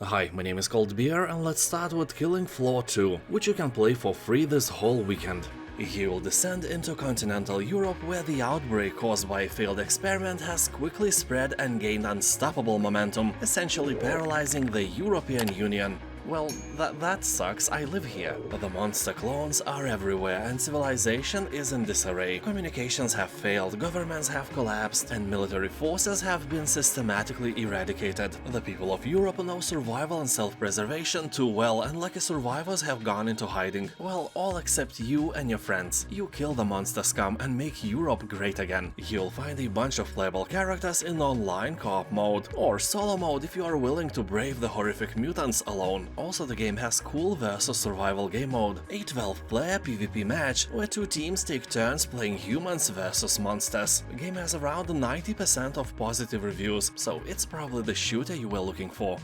Hi, my name is Beer, and let's start with Killing Floor 2, which you can play for free this whole weekend. You will descend into continental Europe, where the outbreak caused by a failed experiment has quickly spread and gained unstoppable momentum, essentially paralyzing the European Union. Well, that sucks, I live here. The monster clones are everywhere and civilization is in disarray. Communications have failed, governments have collapsed, and military forces have been systematically eradicated. The people of Europe know survival and self-preservation too well, and lucky survivors have gone into hiding. Well, all except you and your friends. You kill the monster scum and make Europe great again. You'll find a bunch of playable characters in online co-op mode, or solo mode if you are willing to brave the horrific mutants alone. Also, the game has cool versus survival game mode, a 12-player PvP match where two teams take turns playing humans versus monsters. The game has around 90% of positive reviews, so it's probably the shooter you were looking for.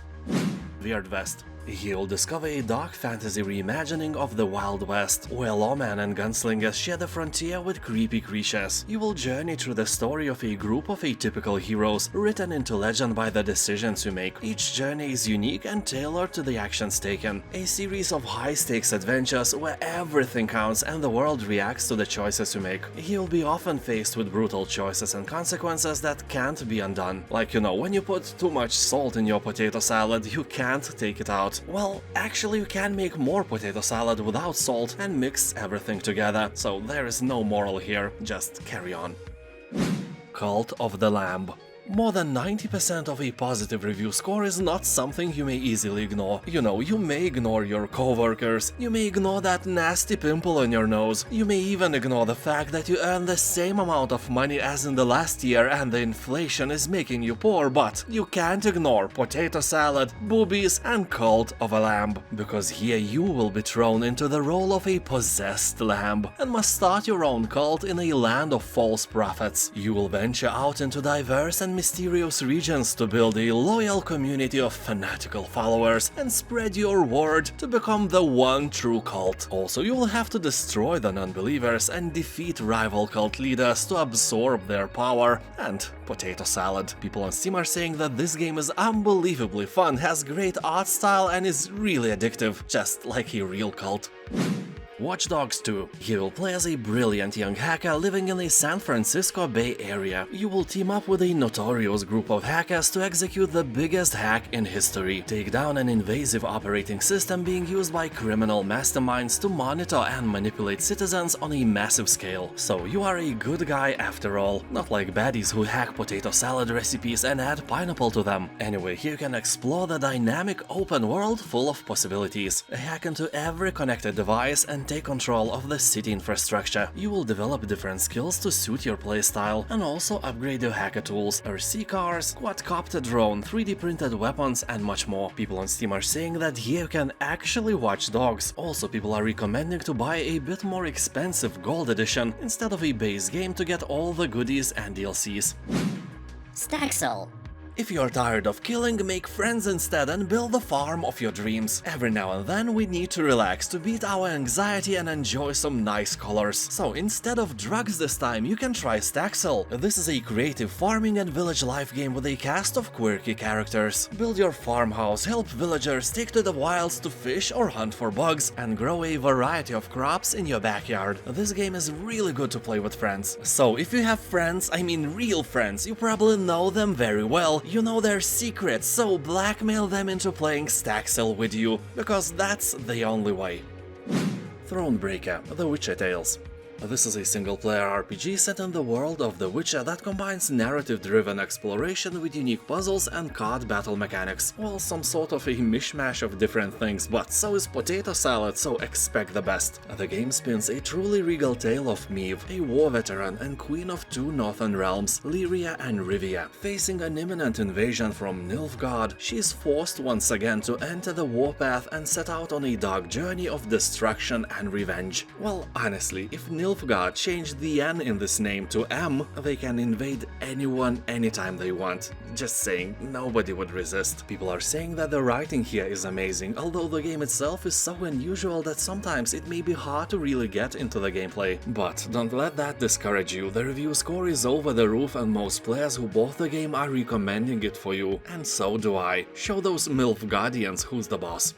Weird West. You'll discover a dark fantasy reimagining of the Wild West, where lawmen and gunslingers share the frontier with creepy creatures. You will journey through the story of a group of atypical heroes, written into legend by the decisions you make. Each journey is unique and tailored to the actions taken. A series of high-stakes adventures where everything counts and the world reacts to the choices you make. You'll be often faced with brutal choices and consequences that can't be undone. Like, when you put too much salt in your potato salad, you can't take it out. Well, actually you can make more potato salad without salt and mix everything together, so there is no moral here, just carry on. Cult of the Lamb. More than 90% of a positive review score is not something you may easily ignore. You may ignore your coworkers, you may ignore that nasty pimple on your nose, you may even ignore the fact that you earn the same amount of money as in the last year and the inflation is making you poor, but you can't ignore potato salad, boobies, and Cult of a Lamb. Because here you will be thrown into the role of a possessed lamb and must start your own cult in a land of false prophets. You will venture out into diverse and mysterious regions to build a loyal community of fanatical followers and spread your word to become the one true cult. Also, you will have to destroy the non-believers and defeat rival cult leaders to absorb their power and potato salad. People on Steam are saying that this game is unbelievably fun, has great art style and is really addictive, just like a real cult. Watch Dogs 2. You will play as a brilliant young hacker living in the San Francisco Bay Area. You will team up with a notorious group of hackers to execute the biggest hack in history. Take down an invasive operating system being used by criminal masterminds to monitor and manipulate citizens on a massive scale. So you are a good guy after all, not like baddies who hack potato salad recipes and add pineapple to them. Anyway, you can explore the dynamic open world full of possibilities. Hack into every connected device and take control of the city infrastructure. You will develop different skills to suit your playstyle and also upgrade your hacker tools, RC cars, quadcopter drone, 3D printed weapons and much more. People on Steam are saying that here you can actually watch dogs. Also, people are recommending to buy a bit more expensive gold edition instead of a base game to get all the goodies and DLCs. Staxel. If you're tired of killing, make friends instead and build the farm of your dreams. Every now and then we need to relax to beat our anxiety and enjoy some nice colors. So instead of drugs this time, you can try Staxel. This is a creative farming and village life game with a cast of quirky characters. Build your farmhouse, help villagers, take to the wilds to fish or hunt for bugs, and grow a variety of crops in your backyard. This game is really good to play with friends. So if you have friends, I mean real friends, you probably know them very well. You know their secrets, so blackmail them into playing Staxel with you, because that's the only way. Thronebreaker, The Witcher Tales. This is a single-player RPG set in the world of The Witcher that combines narrative-driven exploration with unique puzzles and card battle mechanics. Well, some sort of a mishmash of different things, but so is potato salad, so expect the best. The game spins a truly regal tale of Meve, a war veteran and queen of two northern realms, Lyria and Rivia. Facing an imminent invasion from Nilfgaard, she is forced once again to enter the warpath and set out on a dark journey of destruction and revenge. Well, honestly, if Nilfgaard changed the N in this name to M, they can invade anyone anytime they want. Just saying, nobody would resist. People are saying that the writing here is amazing, although the game itself is so unusual that sometimes it may be hard to really get into the gameplay. But don't let that discourage you, the review score is over the roof and most players who bought the game are recommending it for you, and so do I. Show those MILF Guardians who's the boss.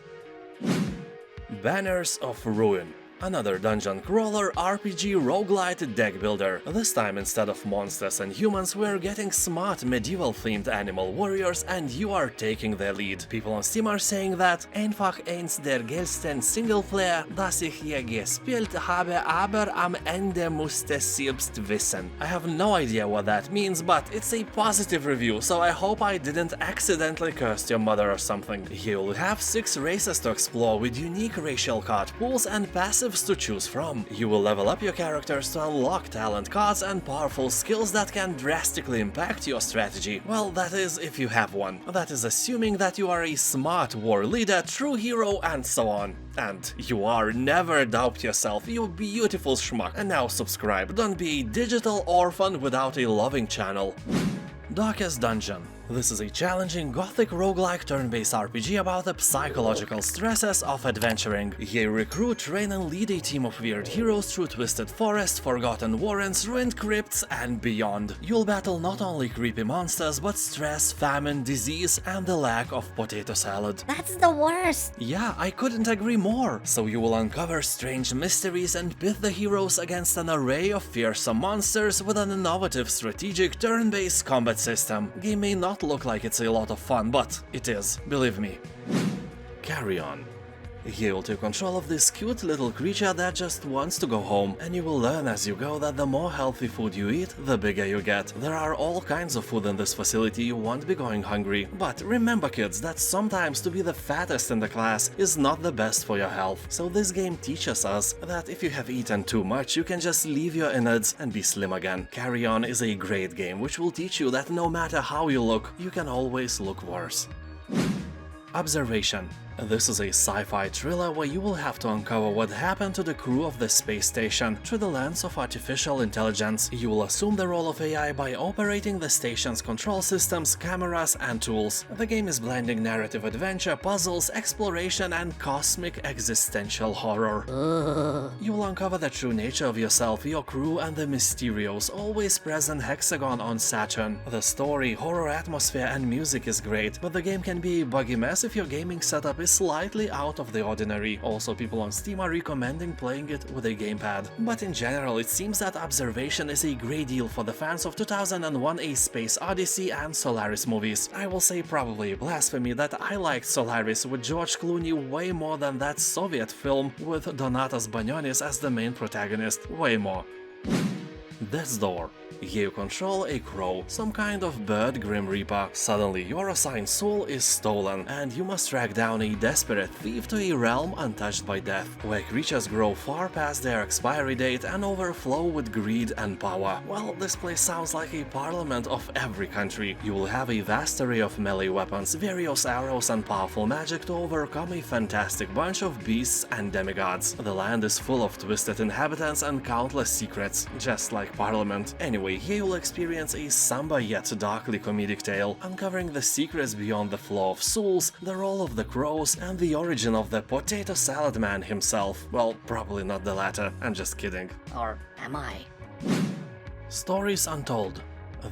Banners of Ruin. Another dungeon crawler RPG roguelite deck builder. This time instead of monsters and humans we're getting smart medieval themed animal warriors and you are taking the lead. People on Steam are saying that einfach eins der geilsten Singleplayer, das ich je gespielt habe, aber am Ende musste selbst wissen. I have no idea what that means, but it's a positive review, so I hope I didn't accidentally curse your mother or something. You'll have 6 races to explore with unique racial card pools and passive to choose from. You will level up your characters to unlock talent cards and powerful skills that can drastically impact your strategy. Well, that is if you have one. That is assuming that you are a smart war leader, true hero, and so on. And you are, never doubt yourself, you beautiful schmuck. And now subscribe, don't be a digital orphan without a loving channel. Darkest Dungeon. This is a challenging gothic roguelike turn-based RPG about the psychological stresses of adventuring. You recruit, train and lead a team of weird heroes through twisted forests, forgotten warrens, ruined crypts and beyond. You'll battle not only creepy monsters but stress, famine, disease and the lack of potato salad. That's the worst! Yeah, I couldn't agree more. So you will uncover strange mysteries and pit the heroes against an array of fearsome monsters with an innovative strategic turn-based combat system. Game may not look like it's a lot of fun, but it is, believe me. CARRION. You'll take control of this cute little creature that just wants to go home, and you will learn as you go that the more healthy food you eat, the bigger you get. There are all kinds of food in this facility, you won't be going hungry. But remember kids, that sometimes to be the fattest in the class is not the best for your health. So this game teaches us that if you have eaten too much, you can just leave your innards and be slim again. CARRION is a great game which will teach you that no matter how you look, you can always look worse. Observation. This is a sci-fi thriller where you will have to uncover what happened to the crew of the space station through the lens of artificial intelligence. You will assume the role of AI by operating the station's control systems, cameras and tools. The game is blending narrative adventure, puzzles, exploration and cosmic existential horror. You will uncover the true nature of yourself, your crew and the mysterious, always present hexagon on Saturn. The story, horror atmosphere and music is great, but the game can be a buggy mess if your gaming setup is slightly out of the ordinary. Also, people on Steam are recommending playing it with a gamepad. But in general, it seems that Observation is a great deal for the fans of 2001: A Space Odyssey and Solaris movies. I will say probably blasphemy that I liked Solaris with George Clooney way more than that Soviet film with Donatas Banionis as the main protagonist. Way more. Death's Door. You control a crow, some kind of bird Grim Reaper. Suddenly your assigned soul is stolen, and you must track down a desperate thief to a realm untouched by death, where creatures grow far past their expiry date and overflow with greed and power. Well, this place sounds like a parliament of every country. You will have a vast array of melee weapons, various arrows and powerful magic to overcome a fantastic bunch of beasts and demigods. The land is full of twisted inhabitants and countless secrets, just like Parliament. Anyway, here you'll experience a somber yet darkly comedic tale, uncovering the secrets beyond the flow of souls, the role of the crows, and the origin of the potato salad man himself. Well, probably not the latter, I'm just kidding. Or am I? Stories Untold.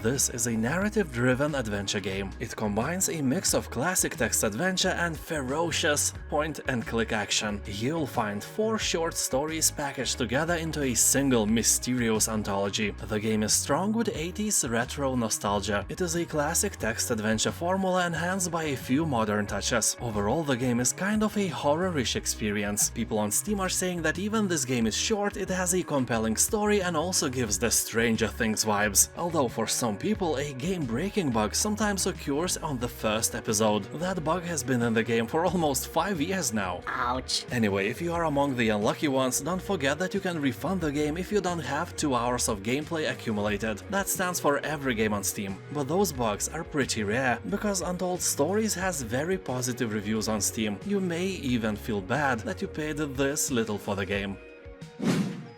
This is a narrative-driven adventure game. It combines a mix of classic text adventure and ferocious point-and-click action. You'll find 4 short stories packaged together into a single mysterious anthology. The game is strong with 80s retro nostalgia. It is a classic text adventure formula enhanced by a few modern touches. Overall, the game is kind of a horror-ish experience. People on Steam are saying that even this game is short, it has a compelling story and also gives the Stranger Things vibes. Although for some people, a game-breaking bug sometimes occurs on the first episode. That bug has been in the game for almost 5 years now. Ouch. Anyway, if you are among the unlucky ones, don't forget that you can refund the game if you don't have 2 hours of gameplay accumulated. That stands for every game on Steam. But those bugs are pretty rare, because Untold Stories has very positive reviews on Steam. You may even feel bad that you paid this little for the game.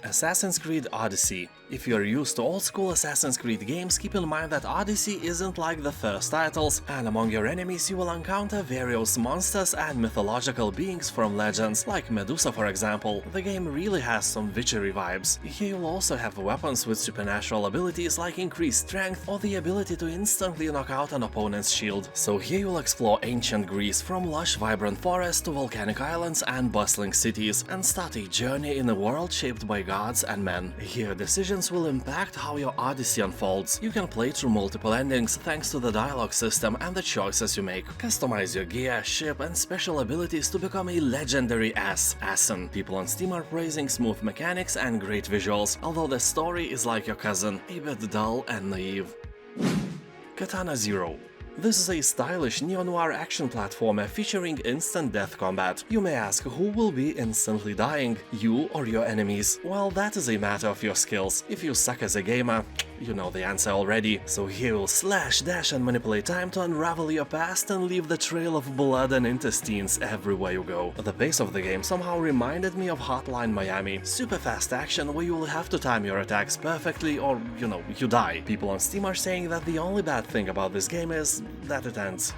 Assassin's Creed Odyssey. If you're used to old-school Assassin's Creed games, keep in mind that Odyssey isn't like the first titles, and among your enemies you will encounter various monsters and mythological beings from legends, like Medusa for example. The game really has some witchery vibes. Here you'll also have weapons with supernatural abilities like increased strength or the ability to instantly knock out an opponent's shield. So here you'll explore ancient Greece, from lush vibrant forests to volcanic islands and bustling cities, and start a journey in a world shaped by gods and men. Here decisions will impact how your Odyssey unfolds. You can play through multiple endings thanks to the dialogue system and the choices you make. Customize your gear, ship and special abilities to become a legendary assassin. People on Steam are praising smooth mechanics and great visuals, although the story is like your cousin, a bit dull and naive. Katana ZERO. This is a stylish neo-noir action platformer featuring instant death combat. You may ask, who will be instantly dying, you or your enemies? Well, that is a matter of your skills. If you suck as a gamer, you know the answer already. So here you'll slash, dash and manipulate time to unravel your past and leave the trail of blood and intestines everywhere you go. The pace of the game somehow reminded me of Hotline Miami. Super fast action where you'll have to time your attacks perfectly or, you die. People on Steam are saying that the only bad thing about this game is that it ends.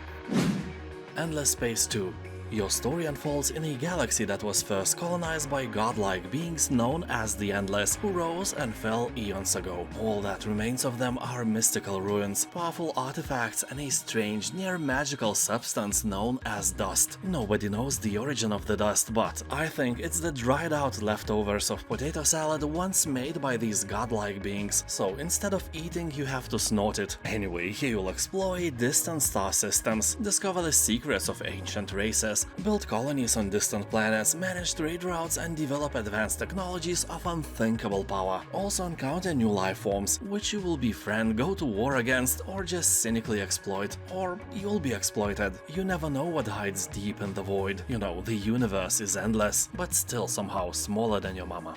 Endless Space 2. Your story unfolds in a galaxy that was first colonized by godlike beings known as the Endless, who rose and fell eons ago. All that remains of them are mystical ruins, powerful artifacts and a strange, near-magical substance known as dust. Nobody knows the origin of the dust, but I think it's the dried-out leftovers of potato salad once made by these godlike beings, so instead of eating you have to snort it. Anyway, here you'll explore distant star systems, discover the secrets of ancient races, build colonies on distant planets, manage trade routes and develop advanced technologies of unthinkable power. Also encounter new life forms, which you will befriend, go to war against, or just cynically exploit. Or you'll be exploited. You never know what hides deep in the void. The universe is endless, but still somehow smaller than your mama.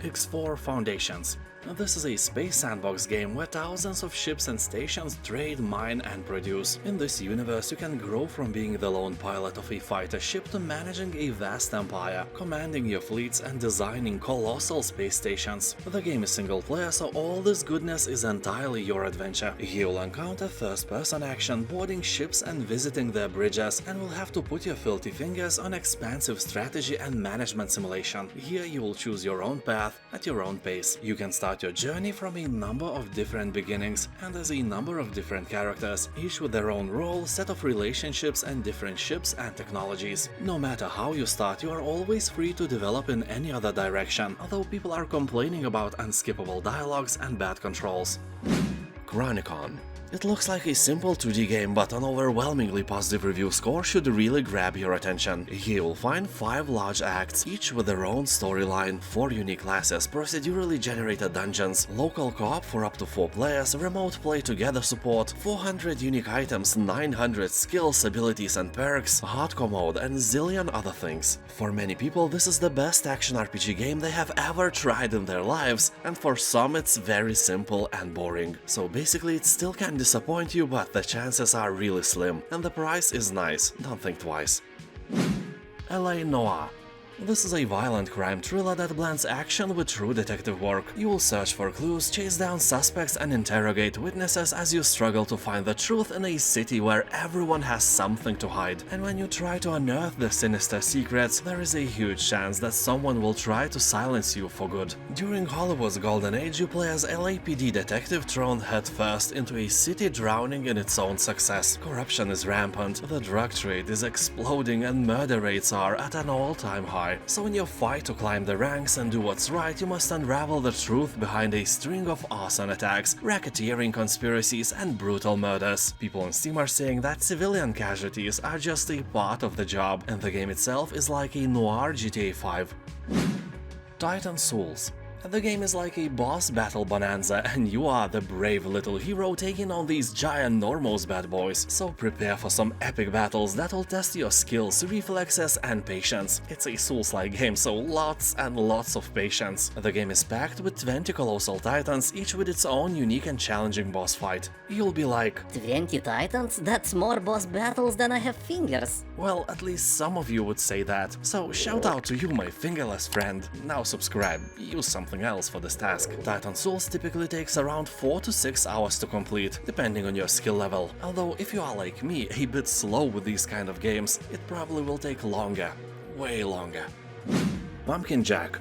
X4 Foundations. This is a space sandbox game where thousands of ships and stations trade, mine and produce. In this universe you can grow from being the lone pilot of a fighter ship to managing a vast empire, commanding your fleets and designing colossal space stations. The game is single player, so all this goodness is entirely your adventure. You'll encounter first-person action, boarding ships and visiting their bridges, and will have to put your filthy fingers on expansive strategy and management simulation. Here you will choose your own path at your own pace. You can start your journey from a number of different beginnings, and there's a number of different characters, each with their own role, set of relationships and different ships and technologies. No matter how you start, you are always free to develop in any other direction, although people are complaining about unskippable dialogues and bad controls. Chronicon. It looks like a simple 2D game, but an overwhelmingly positive review score should really grab your attention. Here you'll find 5 large acts, each with their own storyline, 4 unique classes, procedurally generated dungeons, local co-op for up to 4 players, remote play together support, 400 unique items, 900 skills, abilities and perks, hardcore mode, and zillion other things. For many people, this is the best action RPG game they have ever tried in their lives, and for some it's very simple and boring. So basically it still can disappoint you, but the chances are really slim, and the price is nice, don't think twice. LA Noire. This is a violent crime thriller that blends action with true detective work. You will search for clues, chase down suspects and interrogate witnesses as you struggle to find the truth in a city where everyone has something to hide. And when you try to unearth the sinister secrets, there is a huge chance that someone will try to silence you for good. During Hollywood's golden age, you play as LAPD detective thrown headfirst into a city drowning in its own success. Corruption is rampant, the drug trade is exploding and murder rates are at an all-time high. So in your fight to climb the ranks and do what's right, you must unravel the truth behind a string of arson attacks, racketeering conspiracies and brutal murders. People on Steam are saying that civilian casualties are just a part of the job, and the game itself is like a noir GTA 5. Titan Souls. The game is like a boss battle bonanza, and you are the brave little hero taking on these giant normos bad boys, so prepare for some epic battles that'll test your skills, reflexes, and patience. It's a Souls-like game, so lots and lots of patience. The game is packed with 20 colossal titans, each with its own unique and challenging boss fight. You'll be like, 20 titans? That's more boss battles than I have fingers. well, at least some of you would say that. So shout out to you, my fingerless friend. Now subscribe, use something else for this task. Titan Souls typically takes around 4 to 6 hours to complete, depending on your skill level. Although if you are like me, a bit slow with these kind of games, it probably will take longer. Way longer. Pumpkin Jack.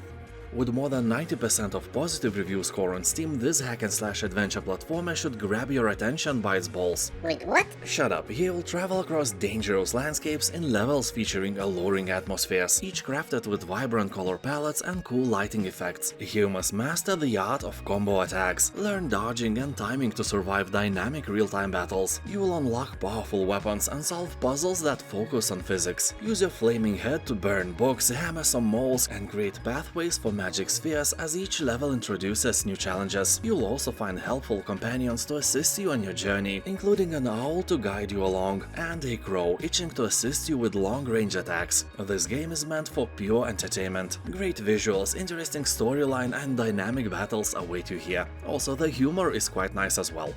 With more than 90% of positive review score on Steam, this hack-and-slash adventure platformer should grab your attention by its balls. Wait, what? Shut up, here you'll travel across dangerous landscapes in levels featuring alluring atmospheres, each crafted with vibrant color palettes and cool lighting effects. Here you must master the art of combo attacks, learn dodging and timing to survive dynamic real-time battles. You will unlock powerful weapons and solve puzzles that focus on physics. Use your flaming head to burn books, hammer some moles, and create pathways for magic spheres as each level introduces new challenges. You'll also find helpful companions to assist you on your journey, including an owl to guide you along, and a crow itching to assist you with long-range attacks. This game is meant for pure entertainment. Great visuals, interesting storyline, and dynamic battles await you here. Also, the humor is quite nice as well.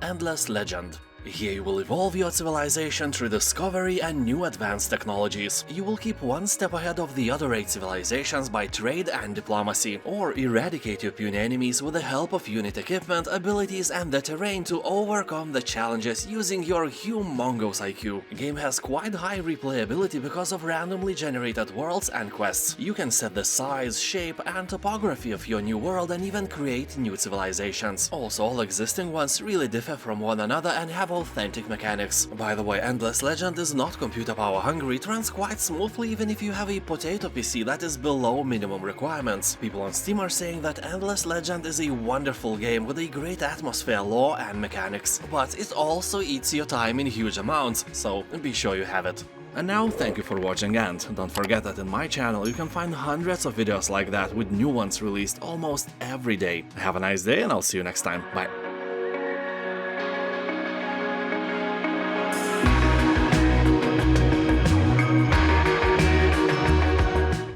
Endless Legend. Here you will evolve your civilization through discovery and new advanced technologies. You will keep one step ahead of the other 8 civilizations by trade and diplomacy, or eradicate your puny enemies with the help of unit equipment, abilities, and the terrain to overcome the challenges using your humongous IQ. The game has quite high replayability because of randomly generated worlds and quests. You can set the size, shape, and topography of your new world and even create new civilizations. Also, all existing ones really differ from one another and have authentic mechanics. By the way, Endless Legend is not computer power hungry, it runs quite smoothly even if you have a potato PC that is below minimum requirements. People on Steam are saying that Endless Legend is a wonderful game with a great atmosphere, lore, and mechanics, but it also eats your time in huge amounts, so be sure you have it. And now, thank you for watching, and don't forget that in my channel you can find hundreds of videos like that with new ones released almost every day. Have a nice day and I'll see you next time. Bye.